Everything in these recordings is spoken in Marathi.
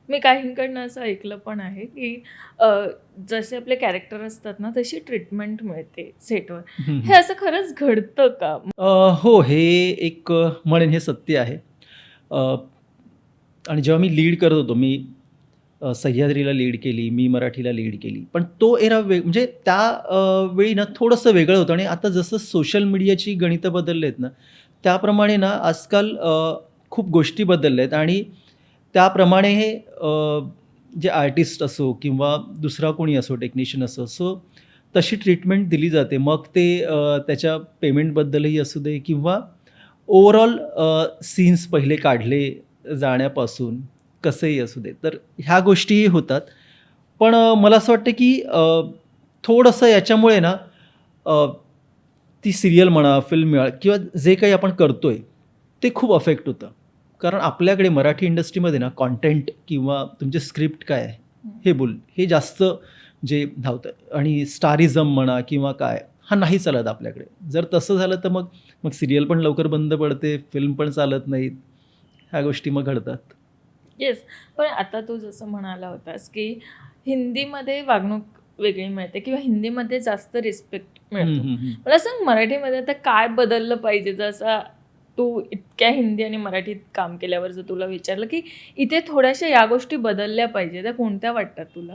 मी काहींकडनं असं ऐकलं पण आहे, की अ, जसे आपले कॅरेक्टर असतात ना, तशी ट्रीटमेंट मिळते सेटवर. हं, हे हं. असं खरंच घडतं का? हो, हे एक म्हणेन हे सत्य आहे. अ, आणि जेव्हा मी लीड करत होतो, मी सह्याद्रीला लीड केली, मी मराठीला लीड केली. पण तो एरा म्हणजे त्या वेळी ना थोडंसं वेगळं होतं आणि आता जसं सोशल मीडियाची गणितं बदललेत ना, त्याप्रमाणे ना आजकाल खूप गोष्टी बदलल्या आहेत आणि त्याप्रमाणे हे जे आर्टिस्ट असो किंवा दुसरा कोणी असो, टेक्निशियन असो, सो तशी ट्रीटमेंट दिली जाते. मग ते त्याच्या पेमेंटबद्दलही असू दे किंवा ओव्हरऑल सीन्स पहिले काढले जाण्यापासून कसंही असू दे. तर ह्या गोष्टीही होतात. पण मला असं वाटतं की थोडंसं याच्यामुळे ना अ, ती सीरियल म्हणा, फिल्म म्हणा किंवा जे काही आपण करतोय, ते खूप अफेक्ट होतं. कारण आपल्याकडे मराठी इंडस्ट्रीमध्ये ना कंटेंट किंवा तुमचे स्क्रिप्ट काय आहे, हे जास्त जे धावतं आणि स्टारिझम म्हणा किंवा काय, हा नाही चालत आपल्याकडे. जर तसं झालं तर मग मग सीरियल पण लवकर बंद पडते, फिल्म पण चालत नाहीत. ह्या गोष्टी मग घडतात. येस. पण आता तू जसं म्हणाला होतास, की हिंदीमध्ये वागणूक वेगळी मिळते किंवा हिंदीमध्ये जास्त रिस्पेक्ट हं, मिळतो. हं, हं. मला सांग मराठीमध्ये आता काय बदललं पाहिजे? जसं तू इतक्या हिंदी आणि मराठीत काम केल्यावर जर तुला विचारलं, की इथे थोड्याशा या गोष्टी बदलल्या पाहिजे, त्या कोणत्या वाटतात तुला?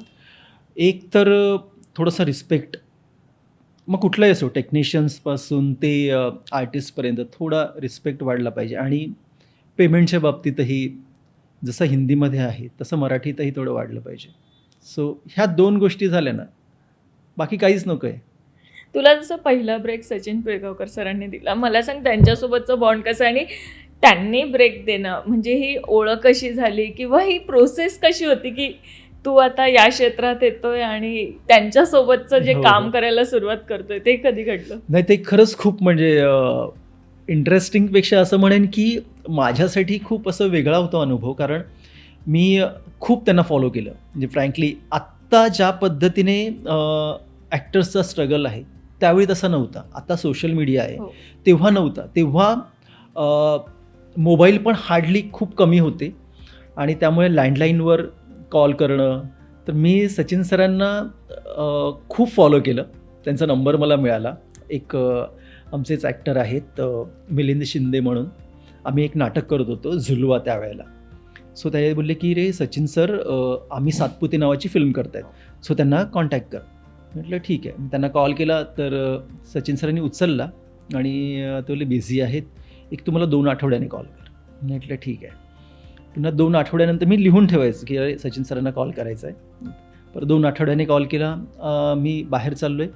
एक तर थोडंसं रिस्पेक्ट. मग कुठलाही असो टेक्निशियन्सपासून ते आर्टिस्टपर्यंत थोडा रिस्पेक्ट वाढला पाहिजे आणि पेमेंटच्या बाबतीतही जसं हिंदीमध्ये आहे, तसं मराठीतही थोडं वाढलं पाहिजे. सो ह्या 2 गोष्टी झाल्या ना, बाकी काहीच नको आहे. तुला जसं पहिला ब्रेक सचिन पिळगावकर सरांनी दिला. मला सांग त्यांच्यासोबतचं बॉन्ड कसं आणि त्यांनी ब्रेक देणं म्हणजे ही ओळख कशी झाली किंवा ही प्रोसेस कशी होती, की तू आता या क्षेत्रात येतोय आणि त्यांच्यासोबतचं जे हो, काम हो. करायला सुरुवात करतोय ते कधी घडलं? नाही ते खरंच खूप म्हणजे इंटरेस्टिंगपेक्षा असं म्हणेन, की माझ्यासाठी खूप असं वेगळा होता अनुभव. कारण मी खूप त्यांना फॉलो केलं. म्हणजे फ्रँकली आत्ता ज्या पद्धतीने ॲक्टर्सचा स्ट्रगल आहे, त्यावेळी तसा नव्हता. आता सोशल मीडिया आहे, हो. तेव्हा नव्हता. तेव्हा मोबाईल पण हार्डली खूप कमी होते आणि त्यामुळे लँडलाईनवर कॉल करणं. तर मी सचिन सरांना खूप फॉलो केलं. त्यांचा नंबर मला मिळाला. एक आमचेच ॲक्टर आहेत मिलिंद शिंदे म्हणून. आम्ही एक नाटक करत होतो झुलवा त्यावेळेला. सो ते बोलले, की "रे सचिन सर आम्ही सातपुते नावाची फिल्म करतायत. सो त्यांना कॉन्टॅक्ट कर." म्हटलं ठीक आहे. मी त्यांना कॉल केला तर सचिन सरांनी उचलला आणि ते बोलले बिझी आहेत. एक तू मला 2 आठवड्याने कॉल कर. म्हटलं ठीक आहे. पुन्हा 2 आठवड्यानंतर मी लिहून ठेवायचं, की अरे सचिन सरांना कॉल करायचा आहे. परत 2 आठवड्याने कॉल केला. मी बाहेर चाललोय.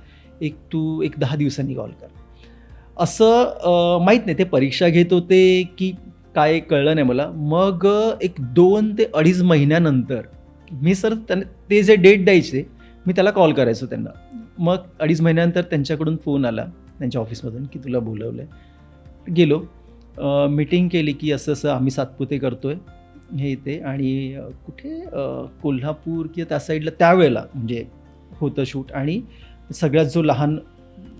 तू एक 10 दिवसांनी कॉल कर. असं माहीत नाही ते परीक्षा घेत होते की काय कळलं नाही मला. मग एक 2 ते अडीच महिन्यानंतर मी सर ते जे डेट द्यायचे, मी त्याला कॉल करायचो त्यांना. मग 2.5 महिन्यानंतर त्यांच्याकडून फोन आला त्यांच्या ऑफिसमधून, की तुला बोलवलंय. गेलो. मीटिंग केली, की असं-असं आम्ही सातपुते करतोय. हे ते आणि कुठे कोल्हापूर किंवा त्या साईडला त्यावेळेला म्हणजे होतं शूट आणि सगळ्यात जो लहान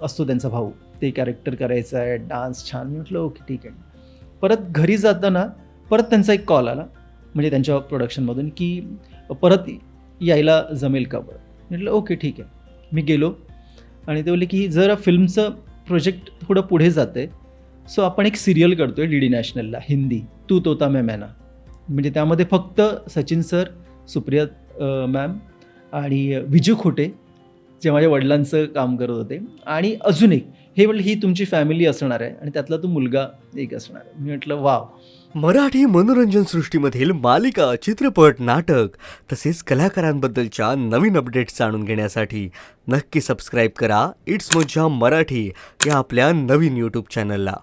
असतो त्यांचा भाऊ, ते कॅरेक्टर करायचं आहे, डान्स छान. मी म्हटलं ओके ठीक आहे. परत घरी जाताना परत त्यांचा एक कॉल आला, म्हणजे त्यांच्या प्रोडक्शनमधून, की परत यायला जमेल का बरं? म्हटलं ओके ठीक आहे. मी गेलो आणि ते बोलले, की जर फिल्मचं प्रोजेक्ट थोडं पुढे जातंय, सो आपण एक सीरियल करतोय डी-डी नॅशनलला हिंदी, तू तोता मैं मैना. म्हणजे त्यामध्ये फक्त सचिन सर, सुप्रिया मॅम आणि विजू खोटे, जे माझ्या वडिलांचं काम करत होते आणि अजून एक, हे म्हटलं ही तुमची फॅमिली असणार आहे आणि त्यातला तो मुलगा एक असणार आहे. मी म्हटलं वॉव! मराठी मनोरंजन सृष्टीमधील मालिका, चित्रपट, नाटक तसेच कलाकारांबद्दलच्या नवीन अपडेट्स जाणून घेण्यासाठी नक्की सबस्क्राईब करा इट्स मज्जा मराठी या आपल्या नवीन यूट्यूब चॅनलला.